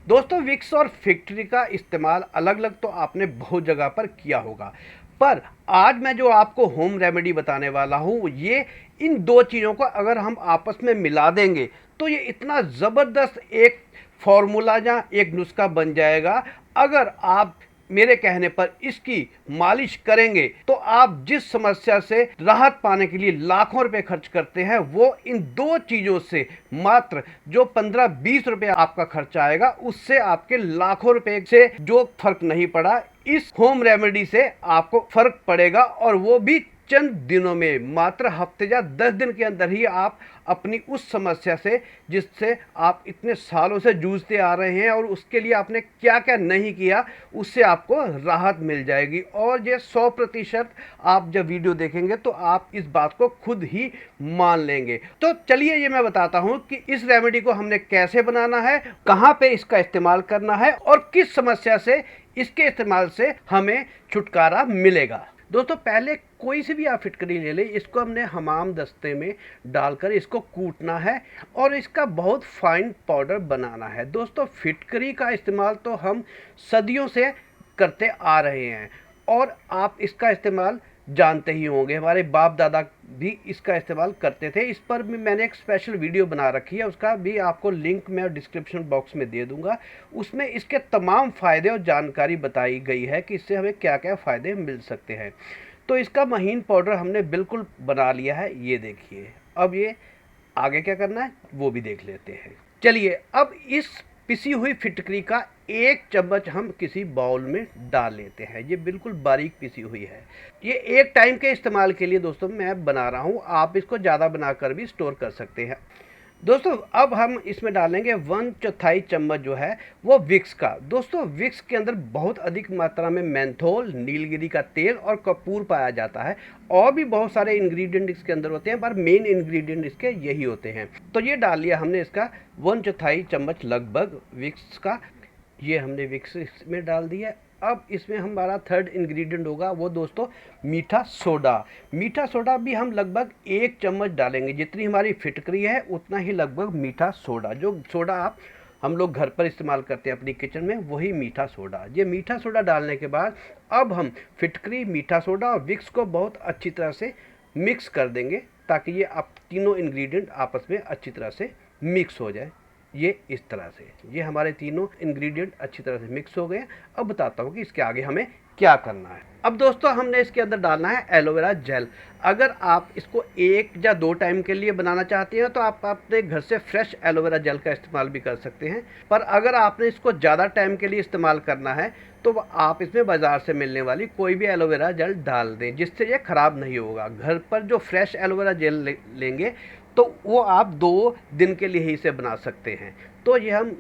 दोस्तों विक्स और फिटकरी का इस्तेमाल अलग अलग तो आपने बहुत जगह पर किया होगा, पर आज मैं जो आपको होम रेमेडी बताने वाला हूँ, ये इन दो चीज़ों को अगर हम आपस में मिला देंगे तो ये इतना ज़बरदस्त एक फॉर्मूला या एक नुस्खा बन जाएगा। अगर आप मेरे कहने पर इसकी मालिश करेंगे तो आप जिस समस्या से राहत पाने के लिए लाखों रुपए खर्च करते हैं, वो इन दो चीज़ों से मात्र जो 15-20 रुपए आपका खर्चा आएगा, उससे आपके लाखों रुपए से जो फर्क नहीं पड़ा, इस होम रेमेडी से आपको फर्क पड़ेगा। और वो भी चंद दिनों में, मात्र हफ्ते या 10 दिन के अंदर ही आप अपनी उस समस्या से, जिससे आप इतने सालों से जूझते आ रहे हैं और उसके लिए आपने क्या क्या नहीं किया, उससे आपको राहत मिल जाएगी। और ये 100% आप जब वीडियो देखेंगे तो आप इस बात को खुद ही मान लेंगे। तो चलिए ये मैं बताता हूँ कि इस रेमेडी को हमने कैसे बनाना है, कहाँ पे इसका इस्तेमाल करना है और किस समस्या से इसके इस्तेमाल से हमें छुटकारा मिलेगा। दोस्तों पहले कोई सी भी आप फिटकरी ले लें, इसको हमने हमाम दस्ते में डालकर इसको कूटना है और इसका बहुत फाइन पाउडर बनाना है। दोस्तों फिटकरी का इस्तेमाल तो हम सदियों से करते आ रहे हैं और आप इसका इस्तेमाल जानते ही होंगे, हमारे बाप दादा भी इसका इस्तेमाल करते थे। इस पर भी मैंने एक स्पेशल वीडियो बना रखी है, उसका भी आपको लिंक मैं डिस्क्रिप्शन बॉक्स में दे दूंगा। उसमें इसके तमाम फ़ायदे और जानकारी बताई गई है कि इससे हमें क्या क्या फ़ायदे मिल सकते हैं। तो इसका महीन पाउडर हमने बिल्कुल बना लिया है, ये देखिए। अब ये आगे क्या करना है वो भी देख लेते हैं। चलिए अब इस पिसी हुई फिटकरी का 1 चम्मच हम किसी बाउल में डाल लेते हैं। ये बिल्कुल बारीक पिसी हुई है। ये एक टाइम के इस्तेमाल के लिए दोस्तों मैं बना रहा हूँ, आप इसको ज़्यादा बनाकर भी स्टोर कर सकते हैं। दोस्तों अब हम इसमें डालेंगे 1/4 चम्मच जो है वो विक्स का। दोस्तों विक्स के अंदर बहुत अधिक मात्रा में मेंथोल, नीलगिरी का तेल और कपूर पाया जाता है। और भी बहुत सारे इंग्रेडिएंट इसके अंदर होते हैं, पर मेन इंग्रेडिएंट इसके यही होते हैं। तो ये डाल लिया हमने इसका 1/4 चम्मच लगभग विक्स का। ये हमने विक्स इसमें डाल दिया। अब इसमें हमारा थर्ड इंग्रेडिएंट होगा वो दोस्तों मीठा सोडा। मीठा सोडा भी हम लगभग 1 चम्मच डालेंगे। जितनी हमारी फिटकरी है उतना ही लगभग मीठा सोडा, जो सोडा आप हम लोग घर पर इस्तेमाल करते हैं अपनी किचन में, वही मीठा सोडा। ये मीठा सोडा डालने के बाद अब हम फिटकरी, मीठा सोडा और विक्स को बहुत अच्छी तरह से मिक्स कर देंगे, ताकि ये आप तीनों इंग्रेडिएंट आपस में अच्छी तरह से मिक्स हो जाए। ये इस तरह से ये हमारे तीनों इंग्रेडिएंट अच्छी तरह से मिक्स हो गए। अब बताता हूँ कि इसके आगे हमें क्या करना है। अब दोस्तों हमने इसके अंदर डालना है एलोवेरा जेल। अगर आप इसको 1 या 2 टाइम के लिए बनाना चाहते हैं तो आप अपने घर से फ्रेश एलोवेरा जेल का इस्तेमाल भी कर सकते हैं, पर अगर आपने इसको ज़्यादा टाइम के लिए इस्तेमाल करना है तो आप इसमें बाज़ार से मिलने वाली कोई भी एलोवेरा जेल डाल दें, जिससे ये ख़राब नहीं होगा। घर पर जो फ्रेश एलोवेरा जेल लेंगे तो वो आप 2 दिन के लिए ही इसे बना सकते हैं। तो ये हम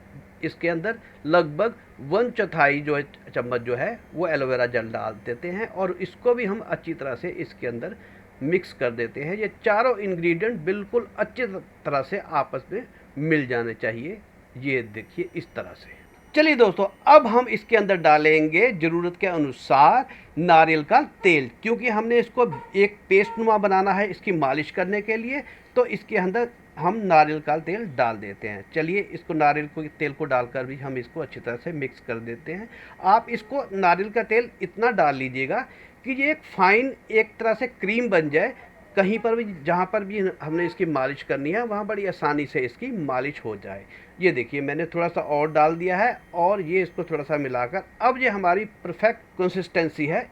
इसके अंदर लगभग 1/4 जो चम्मच जो है वो एलोवेरा जेल डाल देते हैं और इसको भी हम अच्छी तरह से इसके अंदर मिक्स कर देते हैं। ये चारों इंग्रेडिएंट बिल्कुल अच्छी तरह से आपस में मिल जाने चाहिए। ये देखिए इस तरह से। चलिए दोस्तों अब हम इसके अंदर डालेंगे ज़रूरत के अनुसार नारियल का तेल, क्योंकि हमने इसको एक पेस्ट नुमा बनाना है इसकी मालिश करने के लिए। तो इसके अंदर हम नारियल का तेल डाल देते हैं। चलिए इसको नारियल को तेल को डालकर भी हम इसको अच्छी तरह से मिक्स कर देते हैं। आप इसको नारियल का तेल इतना डाल लीजिएगा कि ये एक फाइन एक तरह से क्रीम बन जाए। कहीं पर भी जहाँ पर भी हमने इसकी मालिश करनी है वहाँ बड़ी आसानी से इसकी मालिश हो जाए। ये देखिए मैंने थोड़ा सा और डाल दिया है और ये इसको थोड़ा सा मिलाकर अब ये हमारी परफेक्ट कंसिस्टेंसी है।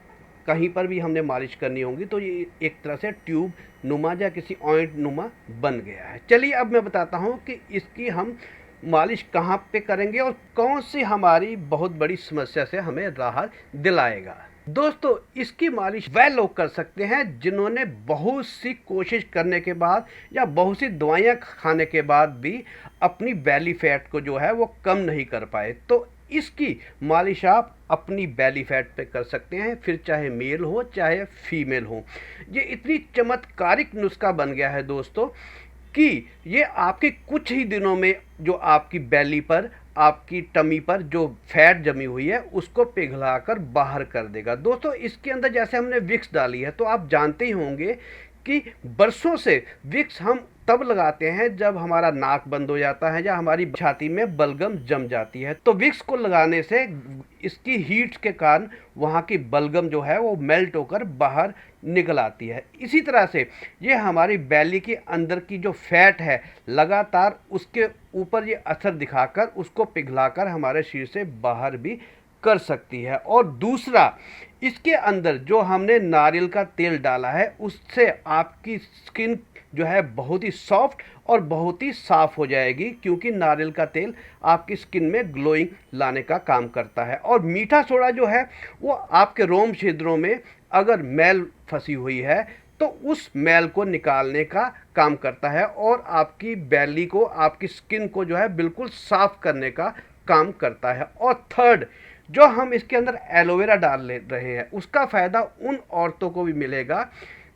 कहीं पर भी हमने मालिश करनी होगी तो ये एक तरह से ट्यूब नुमा या किसी ऑइंट नुमा बन गया है। चलिए अब मैं बताता हूँ कि इसकी हम मालिश कहाँ पे करेंगे और कौन सी हमारी बहुत बड़ी समस्या से हमें राहत दिलाएगा। दोस्तों इसकी मालिश वह लोग कर सकते हैं जिन्होंने बहुत सी कोशिश करने के बाद या बहुत सी दवाइयाँ खाने के बाद भी अपनी बेली फैट को जो है वो कम नहीं कर पाए। तो इसकी मालिश आप अपनी बेली फैट पे कर सकते हैं, फिर चाहे मेल हो चाहे फीमेल हो। ये इतनी चमत्कारिक नुस्खा बन गया है दोस्तों कि ये आपके कुछ ही दिनों में जो आपकी बेली पर, आपकी टमी पर जो फैट जमी हुई है उसको पिघलाकर बाहर कर देगा। दोस्तों इसके अंदर जैसे हमने विक्स डाली है तो आप जानते ही होंगे कि बरसों से विक्स हम तब लगाते हैं जब हमारा नाक बंद हो जाता है या हमारी छाती में बलगम जम जाती है। तो विक्स को लगाने से इसकी हीट के कारण वहाँ की बलगम जो है वो मेल्ट होकर बाहर निकल आती है। इसी तरह से ये हमारी बैली के अंदर की जो फैट है लगातार उसके ऊपर ये असर दिखाकर उसको पिघलाकर हमारे शरीर से बाहर भी कर सकती है। और दूसरा, इसके अंदर जो हमने नारियल का तेल डाला है उससे आपकी स्किन जो है बहुत ही सॉफ्ट और बहुत ही साफ हो जाएगी, क्योंकि नारियल का तेल आपकी स्किन में ग्लोइंग लाने का काम करता है। और मीठा सोडा जो है वो आपके रोम छिद्रों में अगर मैल फंसी हुई है तो उस मैल को निकालने का काम करता है और आपकी बैली को, आपकी स्किन को जो है बिल्कुल साफ करने का काम करता है। और थर्ड, जो हम इसके अंदर एलोवेरा डाल ले रहे हैं उसका फ़ायदा उन औरतों को भी मिलेगा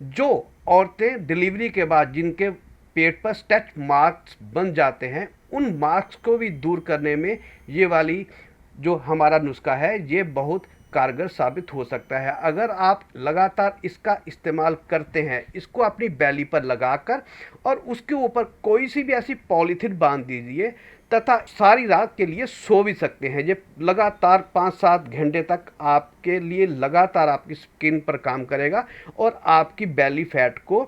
जो औरतें डिलीवरी के बाद जिनके पेट पर स्ट्रेच मार्क्स बन जाते हैं, उन मार्क्स को भी दूर करने में ये वाली जो हमारा नुस्खा है ये बहुत कारगर साबित हो सकता है। अगर आप लगातार इसका इस्तेमाल करते हैं, इसको अपनी बैली पर लगाकर और उसके ऊपर कोई सी भी ऐसी पॉलीथीन बांध दीजिए तथा सारी रात के लिए सो भी सकते हैं। ये लगातार 5-7 घंटे तक आपके लिए लगातार आपकी स्किन पर काम करेगा और आपकी बैली फैट को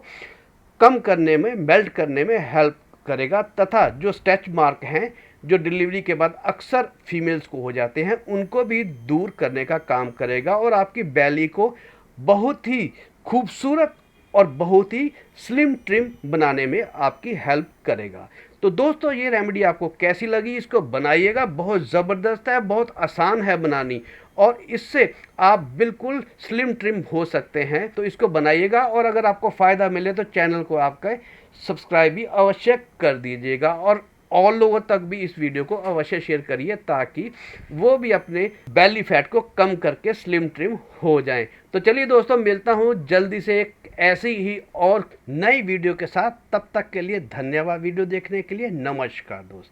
कम करने में, मेल्ट करने में हेल्प करेगा तथा जो स्ट्रेच मार्क हैं जो डिलीवरी के बाद अक्सर फीमेल्स को हो जाते हैं उनको भी दूर करने का काम करेगा और आपकी बैली को बहुत ही खूबसूरत और बहुत ही स्लिम ट्रिम बनाने में आपकी हेल्प करेगा। तो दोस्तों, ये रेमेडी आपको कैसी लगी? इसको बनाइएगा, बहुत ज़बरदस्त है, बहुत आसान है बनानी और इससे आप बिल्कुल स्लिम ट्रिम हो सकते हैं। तो इसको बनाइएगा और अगर आपको फ़ायदा मिले तो चैनल को आपका सब्सक्राइब भी अवश्य कर दीजिएगा और और लोगों तक भी इस वीडियो को अवश्य शेयर करिए ताकि वो भी अपने बेली फैट को कम करके स्लिम ट्रिम हो जाएं। तो चलिए दोस्तों, मिलता हूँ जल्दी से एक ऐसी ही और नई वीडियो के साथ। तब तक के लिए धन्यवाद वीडियो देखने के लिए। नमस्कार दोस्तों।